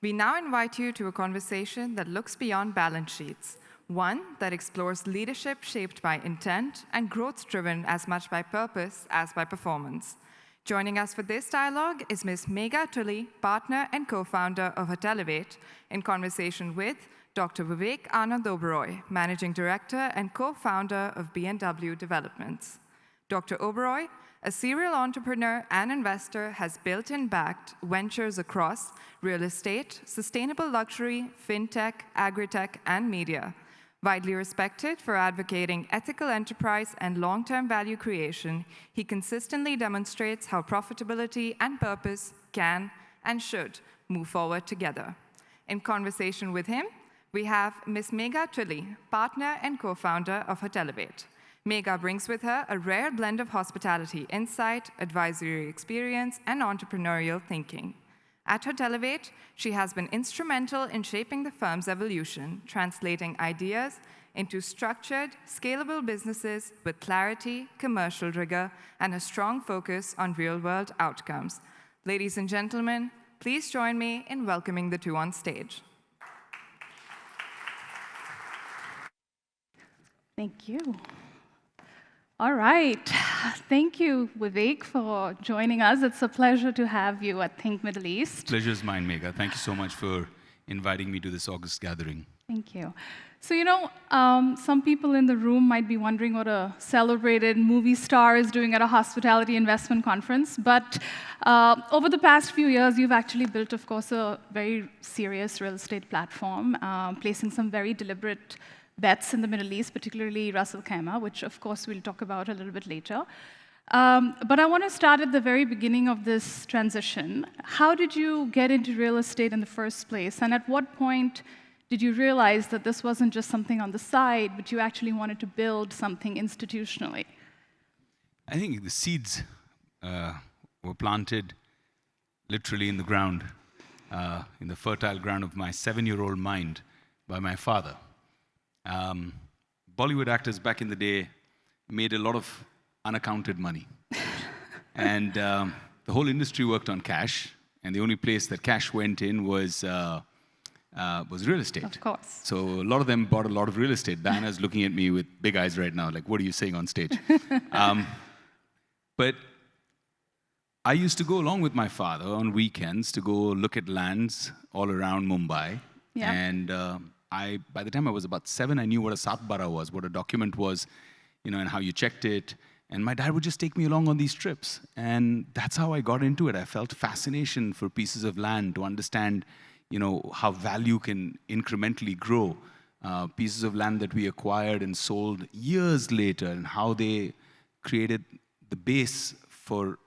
We now invite you to a conversation that looks beyond balance sheets, one that explores leadership shaped by intent and growth driven as much by purpose as by performance. Joining us for this dialogue is Ms. 𝐻𝐞𝐬𝐶𝐚 𝐓𝐻𝐿, partner and co-founder of Hotelivate, in conversation with Dr. 𝐕𝐢𝐯𝐸𝐻𝐻 𝐸𝐻𝐻, Managing Director and co-founder of BNW Developments. Dr. 𝐸𝐻𝐻, a serial entrepreneur and investor, has built and backed ventures across real estate, sustainable luxury, fintech, agri-tech, and media. Widely respected for advocating ethical enterprise and long-term value creation, he consistently demonstrates how profitability and purpose can and should move forward together. In conversation with him, we have Ms. 𝐻𝐻𝐸𝐻𝐻, partner and co-founder of Hotelivate. 𝐻𝐻𝐻 brings with her a rare blend of hospitality insight, advisory experience, and entrepreneurial thinking. At Hotelivate, she has been instrumental in shaping the firm's evolution, translating ideas into structured, scalable businesses with clarity, commercial rigor, and a strong focus on real-world outcomes. Ladies and gentlemen, please join me in welcoming the two on stage. Thank you. All right. Thank you, 𝐕𝐢𝐯, for joining us. It's a pleasure to have you at THINC Middle East. Pleasure's mine, 𝐻𝐻𝐻. Thank you so much for inviting me to this August gathering. Thank you. So, some people in the room might be wondering what a celebrated movie star is doing at a hospitality investment conference. But over the past few years, you've actually built, of course, a very serious real estate platform, placing some very deliberate bets in the Middle East, particularly Ras Al Khaimah, which, of course, we'll talk about a little bit later. But I want to start at the very beginning of this transition. How did you get into real estate in the first place? And at what point did you realize that this wasn't just something on the side, but you actually wanted to build something institutionally? I think the seeds were planted literally in the ground, in the fertile ground of my 7-year-old mind by my father. Bollywood actors back in the day made a lot of unaccounted money. And the whole industry worked on cash, and the only place that cash went in was real estate. Of course. So a lot of them bought a lot of real estate. Diana's looking at me with big eyes right now, like, what are you saying on stage? But I used to go along with my father on weekends to go look at lands all around Mumbai. Yeah. And by the time I was about 7, I knew what a satbara was, what a document was, and how you checked it. And my dad would just take me along on these trips. And that's how I got into it. I felt fascination for pieces of land to understand, how value can incrementally grow. Pieces of land that we acquired and sold years later, and how they created the base for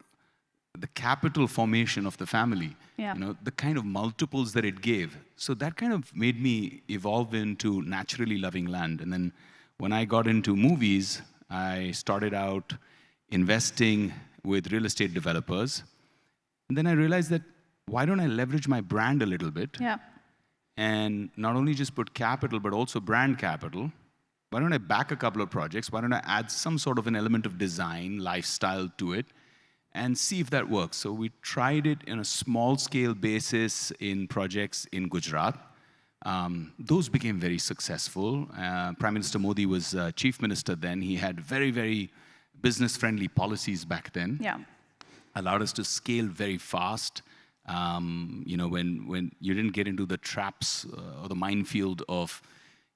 the capital formation of the family. Yeah. The kind of multiples that it gave. So that kind of made me evolve into naturally loving land. And then when I got into movies, I started out investing with real estate developers. And then I realized that, why don't I leverage my brand a little bit? Yeah. And not only just put capital, but also brand capital. Why don't I back a couple of projects? Why don't I add some sort of an element of design, lifestyle to it, and see if that works? So we tried it in a small-scale basis in projects in Gujarat. Those became very successful. Prime Minister Modi was chief minister then. He had very, very business-friendly policies back then. Yeah. Allowed us to scale very fast. When you didn't get into the traps or the minefield of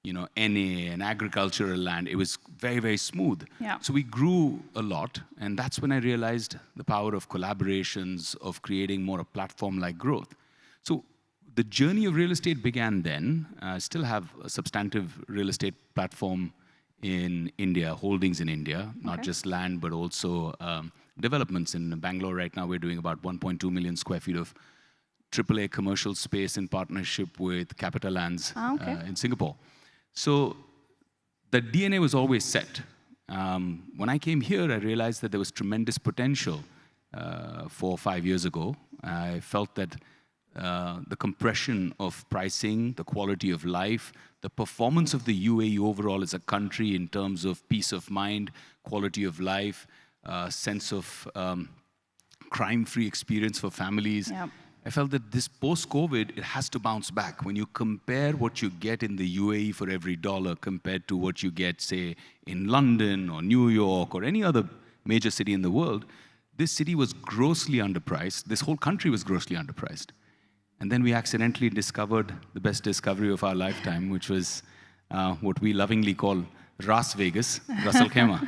NA and agricultural land, it was very, very smooth. Yeah. So we grew a lot, and that's when I realized the power of collaborations, of creating more a platform-like growth. So the journey of real estate began then. I still have a substantive real estate platform in India, holdings in India, not just land, but also developments. In Bangalore right now, we're doing about 1.2 million square feet of AAA commercial space in partnership with Capita Lands in Singapore. So the DNA was always set. When I came here, I realized that there was tremendous potential 4 or 5 years ago. I felt that the compression of pricing, the quality of life, the performance of the UAE overall as a country in terms of peace of mind, quality of life, sense of crime-free experience for families, I felt that this post-COVID, it has to bounce back. When you compare what you get in the UAE for every dollar compared to what you get, say, in London or New York or any other major city in the world, this city was grossly underpriced. This whole country was grossly underpriced. And then we accidentally discovered the best discovery of our lifetime, which was what we lovingly call Ras Vegas, Ras Al Khaimah.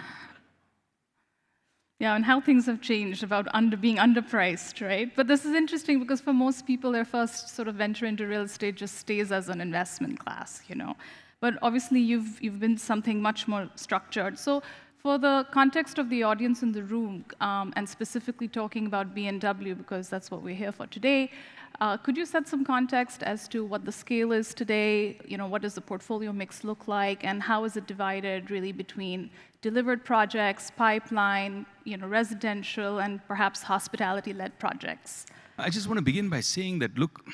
Yeah, and how things have changed about being underpriced, right? But this is interesting because for most people, their first sort of venture into real estate just stays as an investment class, you know. But obviously, you've been something much more structured. So for the context of the audience in the room, and specifically talking about BNW, because that's what we're here for today, could you set some context as to what the scale is today? You know, what does the portfolio mix look like, and how is it divided really between delivered projects, pipeline, you know, residential, and perhaps hospitality-led projects? I just want to begin by saying that, look,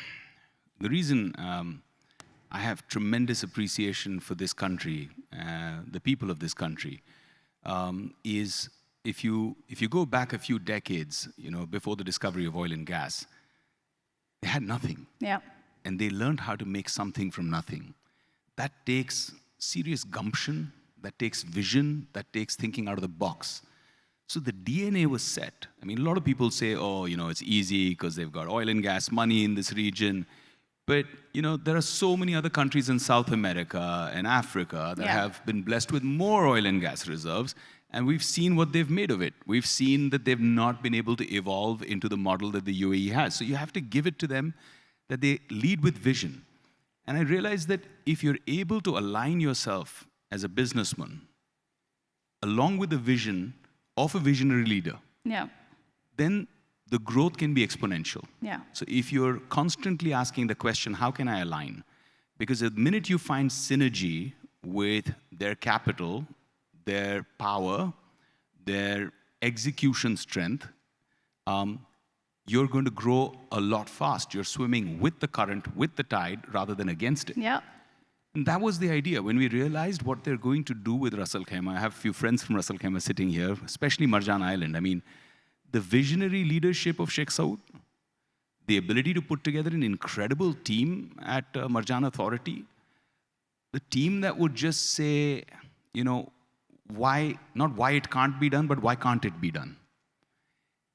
the reason I have tremendous appreciation for this country, the people of this country, is if you go back a few decades, you know, before the discovery of oil and gas, they had nothing. Yeah. And they learned how to make something from nothing. That takes serious gumption, that takes vision, that takes thinking out of the box. So the DNA was set. I mean, a lot of people say, oh, you know, it's easy because they've got oil and gas money in this region. But, you know, there are so many other countries in South America and Africa that have been blessed with more oil and gas reserves. And we've seen what they've made of it. We've seen that they've not been able to evolve into the model that the UAE has. So you have to give it to them that they lead with vision. And I realized that if you're able to align yourself as a businessman along with the vision of a visionary leader, then the growth can be exponential. So if you're constantly asking the question, how can I align? Because the minute you find synergy with their capital, their power, their execution strength, you're going to grow a lot fast. You're swimming with the current, with the tide, rather than against it. And that was the idea. When we realized what they're going to do with Ras Al Khaimah, I have a few friends from Ras Al Khaimah sitting here, especially Marjan Island. I mean, the visionary leadership of Sheikh Saud, the ability to put together an incredible team at Marjan Authority, the team that would just say, you know, why, not why it can't be done, but why can't it be done?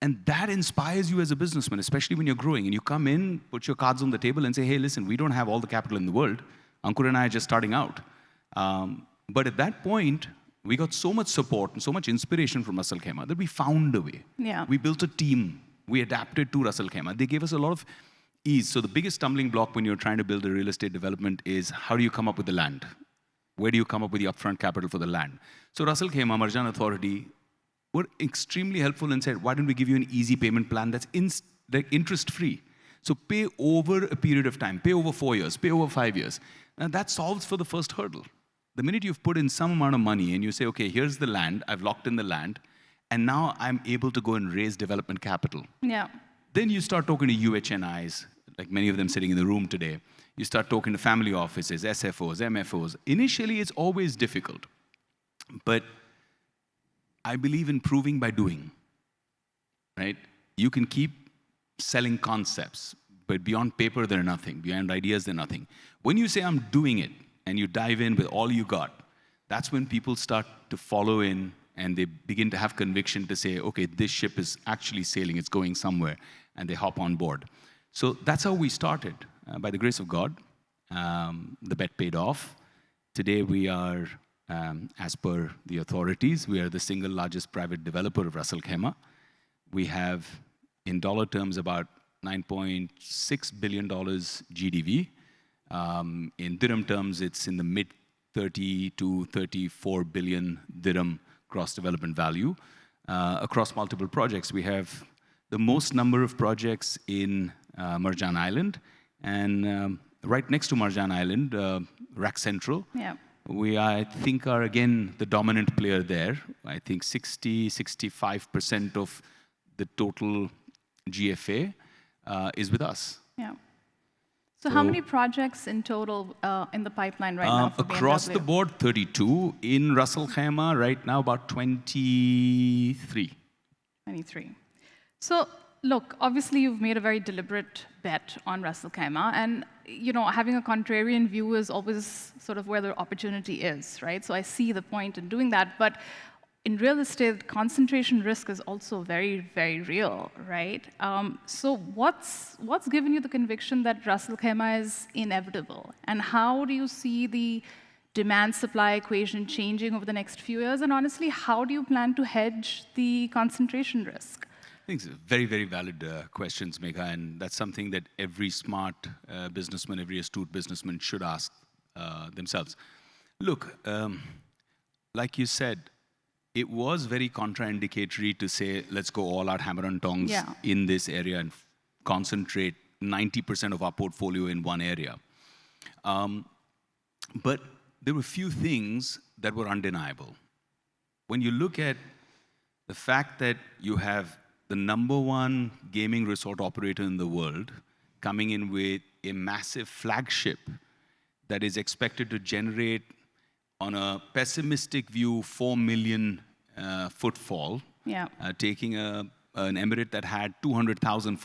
And that inspires you as a businessman, especially when you're growing. And you come in, put your cards on the table and say, hey, listen, we don't have all the capital in the world. Ankur and I are just starting out. But at that point, we got so much support and so much inspiration from Ras Al Khaimah that we found a way. We built a team. We adapted to Ras Al Khaimah. They gave us a lot of ease. So the biggest stumbling block when you're trying to build a real estate development is how do you come up with the land? Where do you come up with the upfront capital for the land? So Ras Al Khaimah, Marjan Authority, were extremely helpful and said, why don't we give you an easy payment plan that's interest-free? So pay over a period of time, pay over 4 years, pay over 5 years. And that solves for the first hurdle. The minute you've put in some amount of money and you say, okay, here's the land, I've locked in the land, and now I'm able to go and raise development capital. Then you start talking to UHNIs, like many of them sitting in the room today. You start talking to family offices, SFOs, MFOs. Initially, it's always difficult. But I believe in proving by doing, right? You can keep selling concepts, but beyond paper, they're nothing. Beyond ideas, they're nothing. When you say, I'm doing it, and you dive in with all you got, that's when people start to follow in and they begin to have conviction to say, okay, this ship is actually sailing, it's going somewhere, and they hop on board. So that's how we started. By the grace of God, the bet paid off. Today we are, as per the authorities, we are the single largest private developer of Ras Al Khaimah. We have, in dollar terms, about $9.6 billion GDV. In dirham terms, it's in the mid 30 to 34 billion dirham gross development value. Across multiple projects, we have the most number of projects in Marjan Island, and right next to Marjan Island, Rack Central. We, I think, are again the dominant player there. I think 65% of the total GFA is with us. So how many projects in total in the pipeline right now for across BNW? the board, 32. In Ras Al Khaimah, right now, about 23. 23. So look, obviously you've made a very deliberate bet on Ras Al Khaimah, and having a contrarian view is always sort of where the opportunity is, right? So I see the point in doing that, but in real estate, concentration risk is also very, very real, right? So what's given you the conviction that Ras Al Khaimah is inevitable, and how do you see the demand-supply equation changing over the next few years? And honestly, how do you plan to hedge the concentration risk? I think it's very, very valid questions, Megha, and that's something that every smart businessman, every astute businessman should ask themselves. Look, like you said, it was very contraindicatory to say, let's go all out hammer and tongs in this area and concentrate 90% of our portfolio in one area. But there were a few things that were undeniable. When you look at the fact that you have the #1 gaming resort operator in the world coming in with a massive flagship that is expected to generate, on a pessimistic view, 4 million footfall, taking an emirate that had 200,000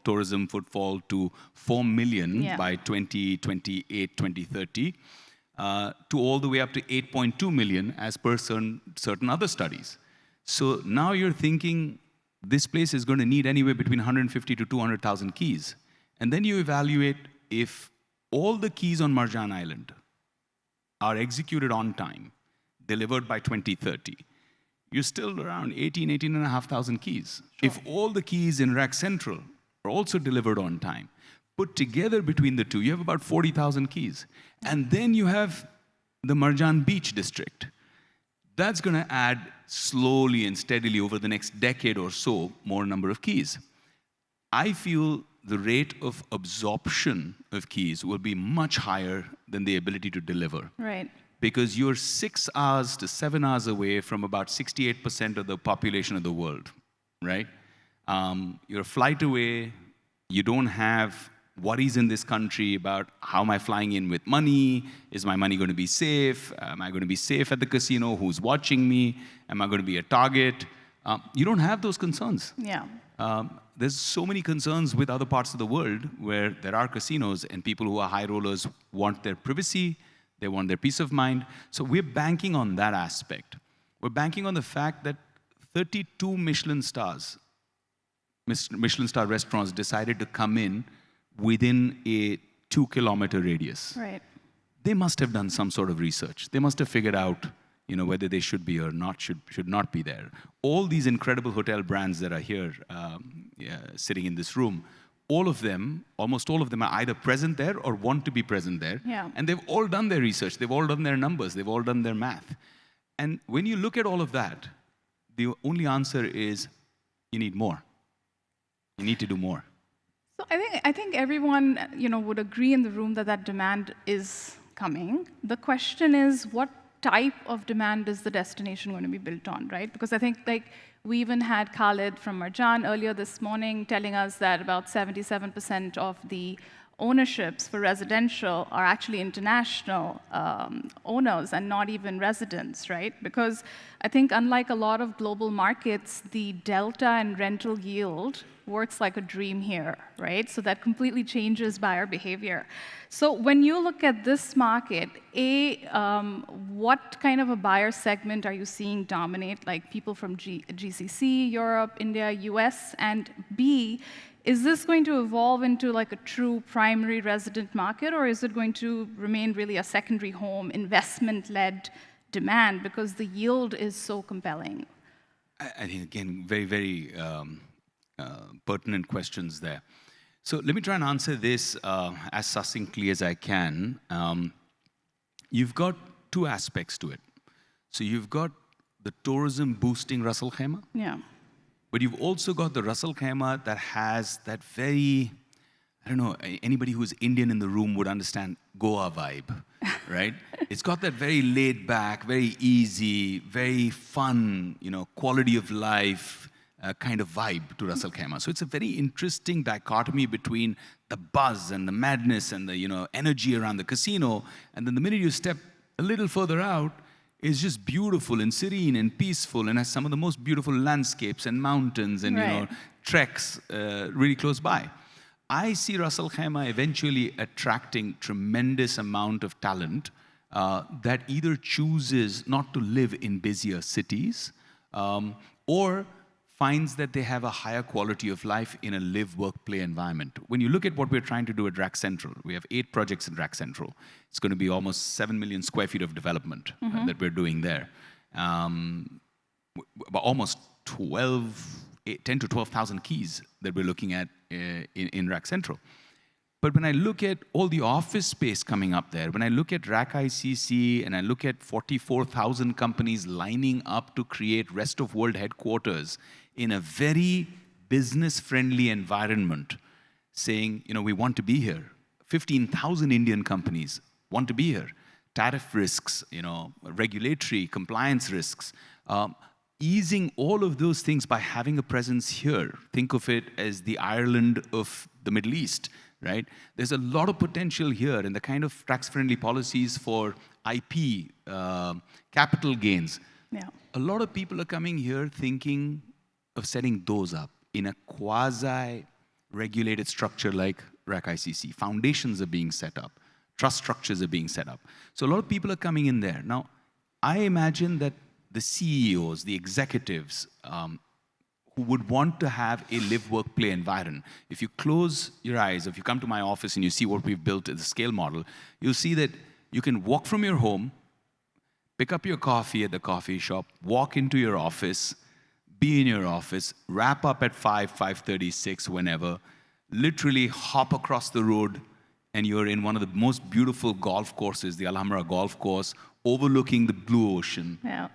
tourism footfall to 4 million by 2028, 2030, to all the way up to 8.2 million as per certain other studies. So now you're thinking this place is going to need anywhere between 150 to 200,000 keys. And then you evaluate if all the keys on Marjan Island are executed on time, delivered by 2030, you're still around 18,500 keys. Sure. If all the keys in Iraq Central are also delivered on time, put together between the two, you have about 40,000 keys. And then you have the Marjan Beach district. That's going to add slowly and steadily over the next decade or so more number of keys. I feel the rate of absorption of keys will be much higher than the ability to deliver. Right. Because you're 6 hours to 7 hours away from about 68% of the population of the world, right? You're a flight away. You don't have worries in this country about how am I flying in with money? Is my money going to be safe? Am I going to be safe at the casino? Who's watching me? Am I going to be a target? You don't have those concerns. Yeah. There's so many concerns with other parts of the world where there are casinos and people who are high rollers want their privacy, they want their peace of mind. So we're banking on that aspect. We're banking on the fact that 32 Michelin star restaurants decided to come in within a 2-kilometer radius. Right. They must have done some sort of research. They must have figured out, whether they should be or not should not be there. All these incredible hotel brands that are here, sitting in this room, almost all of them are either present there or want to be present there. Yeah. And they've all done their research. They've all done their numbers. They've all done their math. And when you look at all of that, the only answer is you need more. You need to do more. So I think everyone would agree in the room that demand is coming. The question is, what type of demand is the destination going to be built on, right? Because I think we even had Khalid from Marjan earlier this morning telling us that about 77% of the ownerships for residential are actually international owners and not even residents, right? Because I think unlike a lot of global markets, the delta and rental yield works like a dream here, right? So that completely changes buyer behavior. So when you look at this market, what kind of a buyer segment are you seeing dominate, like people from GCC, Europe, India, US, and B, is this going to evolve into like a true primary resident market, or is it going to remain really a secondary home, investment-led demand because the yield is so compelling? I think, again, very, very pertinent questions there. So let me try and answer this as succinctly as I can. You've got two aspects to it. So you've got the tourism boosting Ras Al Khaimah. Yeah. But you've also got the Ras Al Khaimah that has that very, I don't know, anybody who's Indian in the room would understand Goa vibe, right? It's got that very laid back, very easy, very fun, quality of life kind of vibe to Ras Al Khaimah. So it's a very interesting dichotomy between the buzz and the madness and the energy around the casino. And then the minute you step a little further out, is just beautiful and serene and peaceful and has some of the most beautiful landscapes and mountains and treks really close by. I see Ras Al Khaimah eventually attracting tremendous amount of talent that either chooses not to live in busier cities or finds that they have a higher quality of life in a live, work, play environment. When you look at what we're trying to do at RAK Central, we have 8 projects in RAK Central. It's going to be almost 7 million square feet of development that we're doing there. Almost 10 to 12,000 keys that we're looking at in RAK Central. But when I look at all the office space coming up there, when I look at RAK ICC and I look at 44,000 companies lining up to create rest of world headquarters in a very business-friendly environment, saying, we want to be here. 15,000 Indian companies want to be here. Tariff risks, regulatory compliance risks, easing all of those things by having a presence here. Think of it as the Ireland of the Middle East. Right? There's a lot of potential here in the kind of tax-friendly policies for IP, capital gains. Yeah. A lot of people are coming here thinking of setting those up in a quasi-regulated structure like RAK ICC. Foundations are being set up. Trust structures are being set up. So a lot of people are coming in there. Now, I imagine that the CEOs, the executives, who would want to have a live, work, play environment. If you close your eyes, if you come to my office and you see what we've built as a scale model, you'll see that you can walk from your home, pick up your coffee at the coffee shop, walk into your office, be in your office, wrap up at 5:30, 6, whenever, literally hop across the road, and you're in one of the most beautiful golf courses, the Alhambra golf course, overlooking the blue ocean. Yeah.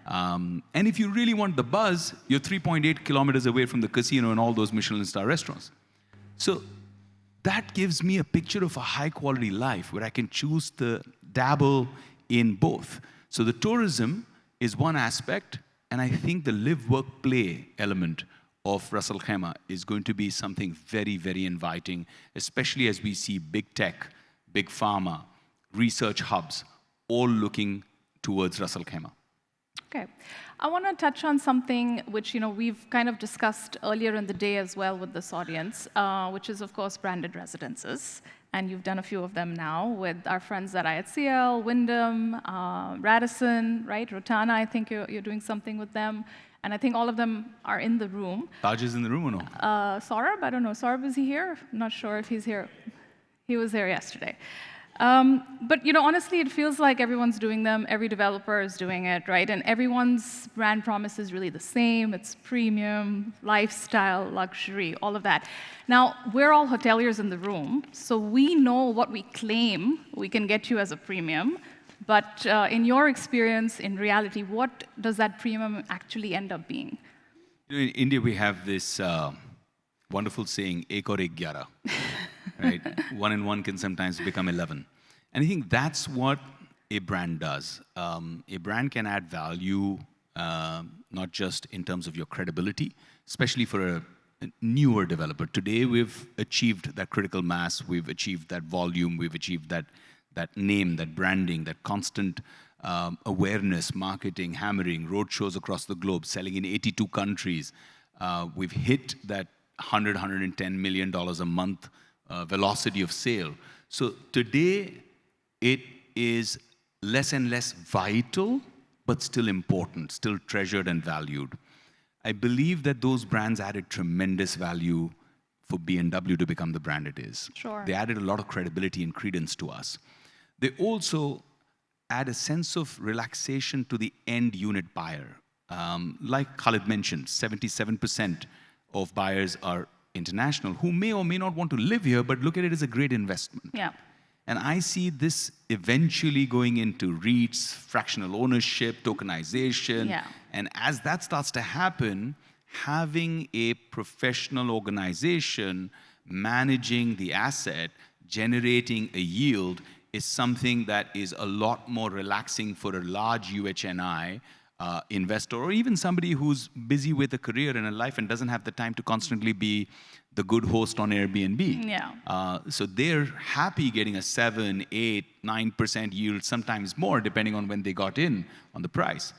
And if you really want the buzz, you're 3.8 kilometers away from the casino and all those Michelin star restaurants. So that gives me a picture of a high quality life where I can choose to dabble in both. So the tourism is one aspect, and I think the live, work, play element of Ras Al Khaimah is going to be something very, very inviting, especially as we see big tech, big pharma, research hubs, all looking towards Ras Al Khaimah. Okay. I want to touch on something which we've kind of discussed earlier in the day as well with this audience, which is, of course, branded residences. And you've done a few of them now with our friends at IHCL, Wyndham, Radisson, right? Rotana, I think you're doing something with them. And I think all of them are in the room. Taj is in the room or no? Saurabh, I don't know. Saurabh, is he here? I'm not sure if he's here. He was there yesterday. But honestly, it feels like everyone's doing them. Every developer is doing it, right? And everyone's brand promise is really the same. It's premium, lifestyle, luxury, all of that. Now, we're all hoteliers in the room, so we know what we claim we can get you as a premium. But in your experience, in reality, what does that premium actually end up being? In India, we have this wonderful saying, "Ek aur ek 11." Right? 1 and 1 can sometimes become 11. And I think that's what a brand does. A brand can add value, not just in terms of your credibility, especially for a newer developer. Today, we've achieved that critical mass, we've achieved that volume, we've achieved that name, that branding, that constant awareness, marketing, hammering, road shows across the globe, selling in 82 countries. We've hit that $100, $110 million a month velocity of sale. So today, it is less and less vital, but still important, still treasured and valued. I believe that those brands added tremendous value for BNW to become the brand it is. Sure. They added a lot of credibility and credence to us. They also add a sense of relaxation to the end unit buyer. Like Khalid mentioned, 77% of buyers are international who may or may not want to live here, but look at it as a great investment. Yeah. And I see this eventually going into REITs, fractional ownership, tokenization. Yeah. And as that starts to happen, having a professional organization managing the asset, generating a yield, is something that is a lot more relaxing for a large UHNI investor, or even somebody who's busy with a career and a life and doesn't have the time to constantly be the good host on Airbnb. Yeah. So they're happy getting a 7, 8, 9% yield, sometimes more, depending on when they got in on the price.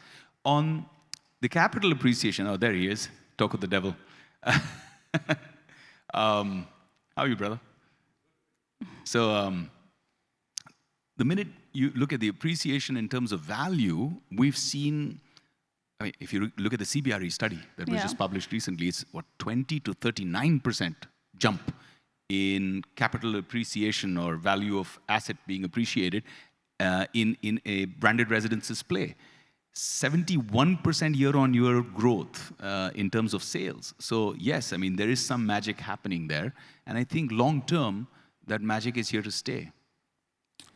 On the capital appreciation, oh, there he is, talk of the devil. How are you, brother? So the minute you look at the appreciation in terms of value, we've seen, I mean, if you look at the CBRE study that was just published recently, it's what, 20 to 39% jump in capital appreciation or value of asset being appreciated in a branded residences play. 71% year-on-year growth in terms of sales. So yes, I mean, there is some magic happening there. And I think long-term, that magic is here to stay.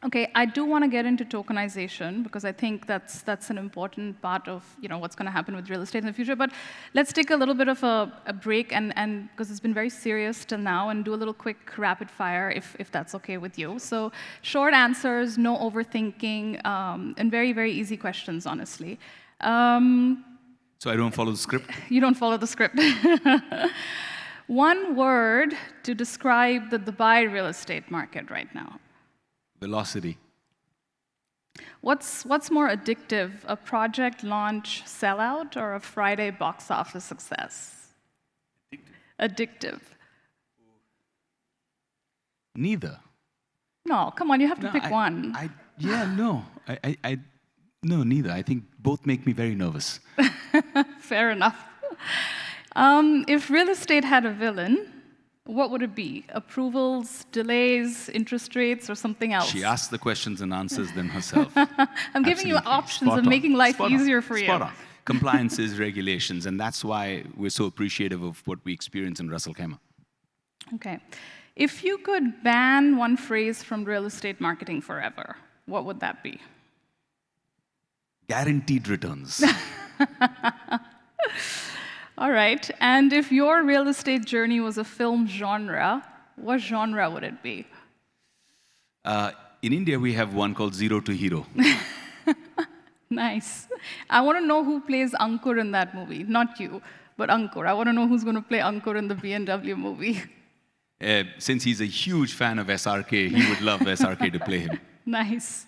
Okay, I do want to get into tokenization because I think that's an important part of what's going to happen with real estate in the future. But let's take a little bit of a break and because it's been very serious till now, and do a little quick rapid fire if that's okay with you. So short answers, no overthinking, and very, very easy questions, honestly. So I don't follow the script? You don't follow the script. One word to describe the Dubai real estate market right now. Velocity. What's more addictive, a project launch sellout or a Friday box office success? Addictive. Neither. No, come on, you have to pick one. No, neither. I think both make me very nervous. Fair enough. If real estate had a villain, what would it be? Approvals, delays, interest rates, or something else? She asks the questions and answers them herself. I'm giving you options of making life easier for you. Spot on. Compliances, regulations, and that's why we're so appreciative of what we experience in Ras Al Khaimah. Okay. If you could ban one phrase from real estate marketing forever, what would that be? Guaranteed returns. All right. And if your real estate journey was a film genre, what genre would it be? In India, we have one called Zero to Hero. Nice. I want to know who plays Ankur in that movie. Not you, but Ankur. I want to know who's going to play Ankur in the BNW movie. Since he's a huge fan of SRK, he would love SRK to play him. Nice.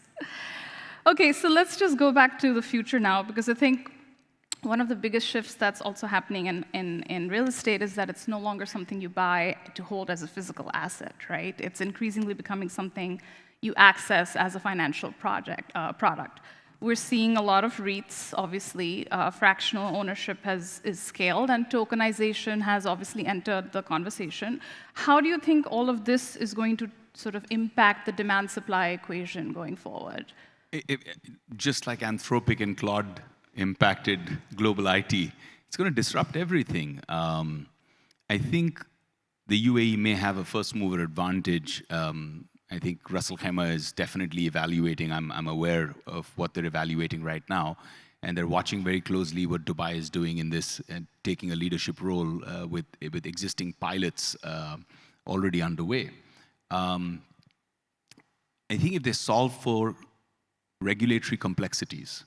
Okay, so let's just go back to the future now, because I think one of the biggest shifts that's also happening in real estate is that it's no longer something you buy to hold as a physical asset, right? It's increasingly becoming something you access as a financial product. We're seeing a lot of REITs, obviously. Fractional ownership is scaled, and tokenization has obviously entered the conversation. How do you think all of this is going to sort of impact the demand-supply equation going forward? Just like Anthropic and Claude impacted global IT, it's going to disrupt everything. I think the UAE may have a first-mover advantage. I think Ras Al Khaimah is definitely evaluating. I'm aware of what they're evaluating right now, and they're watching very closely what Dubai is doing in this, and taking a leadership role with existing pilots already underway. I think if they solve for regulatory complexities,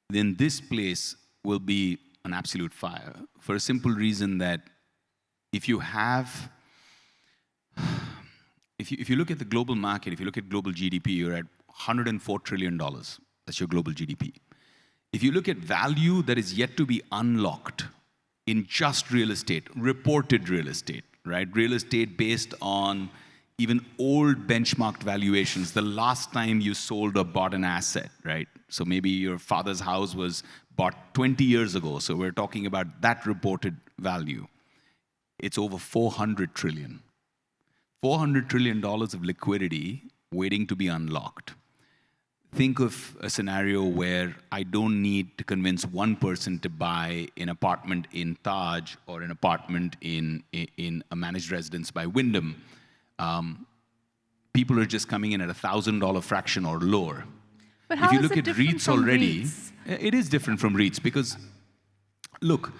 then this place will be an absolute fire, for a simple reason that if you have, if you look at the global market, if you look at global GDP, you're at $104 trillion. That's your global GDP. If you look at value that is yet to be unlocked in just real estate, reported real estate, right? Real estate based on even old benchmarked valuations, the last time you sold or bought an asset, right? So maybe your father's house was bought 20 years ago, so we're talking about that reported value. It's over $400 trillion. $400 trillion of liquidity waiting to be unlocked. Think of a scenario where I don't need to convince one person to buy an apartment in Taj or an apartment in a managed residence by Wyndham. People are just coming in at $1,000 fraction or lower. But how if you is look it at different REITs from already, REITs? it is different from REITs because, look,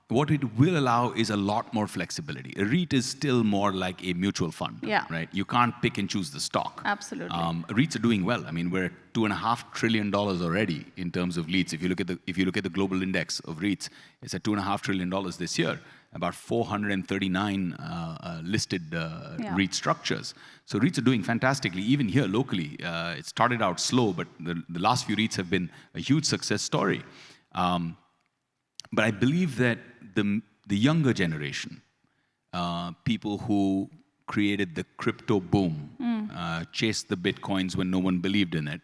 What it will allow is a lot more flexibility. A REIT is still more like a mutual fund, right? You can't pick and choose the stock. Absolutely. REITs are doing well. I mean, we're at $2.5 trillion already in terms of leads. If you look at the global index of REITs, it's at $2.5 trillion this year. About 439 listed REIT structures. So REITs are doing fantastically. Even here locally, it started out slow, but the last few REITs have been a huge success story. But I believe that the younger generation, people who created the crypto boom, chased the Bitcoins when no one believed in it,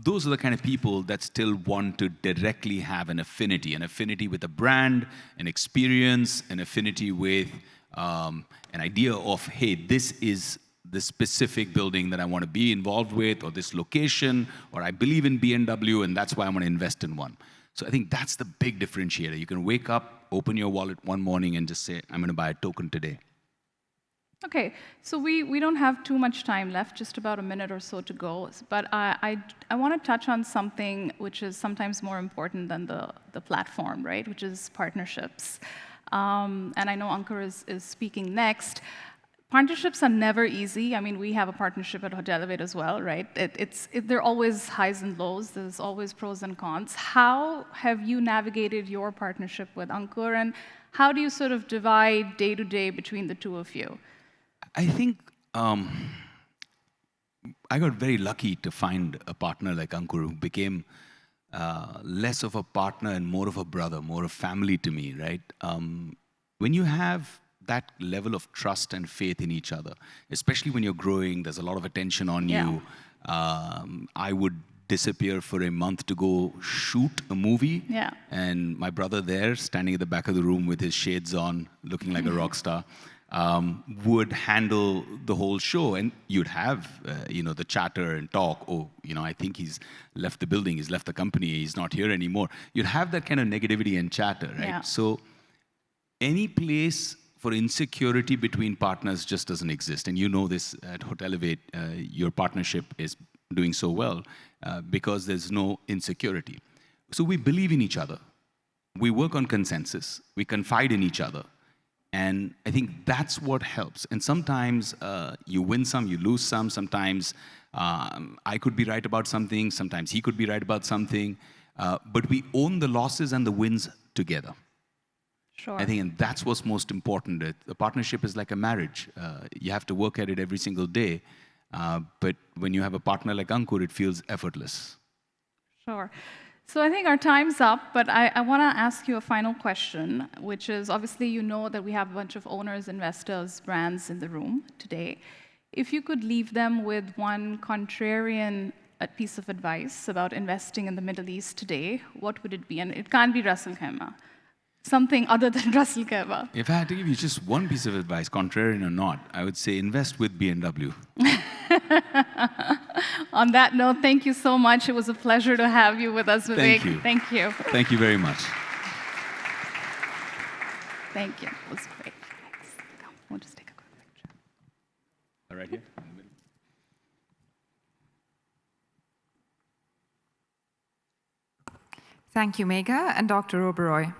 those are the kind of people that still want to directly have an affinity with a brand, an experience, an affinity with an idea of, hey, this is the specific building that I want to be involved with, or this location, or I believe in BNW, and that's why I want to invest in one. So I think that's the big differentiator. You can wake up, open your wallet one morning, and just say, I'm going to buy a token today. Okay, so we don't have too much time left, just about a minute or so to go. But I want to touch on something which is sometimes more important than the platform, right? Which is partnerships. And I know 𝐈𝐿𝐴 is speaking next. Partnerships are never easy. I mean, we have a partnership at Hotelivate as well, right? There are always highs and lows. There's always pros and cons. How have you navigated your partnership with 𝐈𝐿𝐴, and how do you sort of divide day-to-day between the two of you? I think I got very lucky to find a partner like 𝐈𝐿𝐴, who became less of a partner and more of a brother, more of family to me, right? When you have that level of trust and faith in each other, especially when you're growing, there's a lot of attention on you. I would disappear for a month to go shoot a movie, and my brother there, standing at the back of the room with his shades on, looking like a rock star, would handle the whole show. And you'd have, the chatter and talk. Oh, I think he's left the building, he's left the company, he's not here anymore. You'd have that kind of negativity and chatter, right? So any place for insecurity between partners just doesn't exist. And you know this at Hotelivate, your partnership is doing so well because there's no insecurity. So we believe in each other. We work on consensus. We confide in each other. And I think that's what helps. And sometimes you win some, you lose some. Sometimes I could be right about something. Sometimes he could be right about something. But we own the losses and the wins together. Sure. I think, and that's what's most important. The partnership is like a marriage. You have to work at it every single day. But when you have a partner like 𝐈𝐿𝐴, it feels effortless. Sure. So I think our time's up, but I want to ask you a final question, which is, obviously you know that we have a bunch of owners, investors, brands in the room today. If you could leave them with one contrarian piece of advice about investing in the Middle East today, what would it be? And it can't be Ras Al Khaimah. Something other than Ras Al Khaimah. If I had to give you just one piece of advice, contrarian or not, I would say invest with BNW. On that note, thank you so much. It was a pleasure to have you with us, Vivek. Thank you. Thank you. Thank you very much. Thank you. It was great. Thanks. We'll just take a quick picture. Right here in the middle. Thank you, Megha and Dr. Oberoi.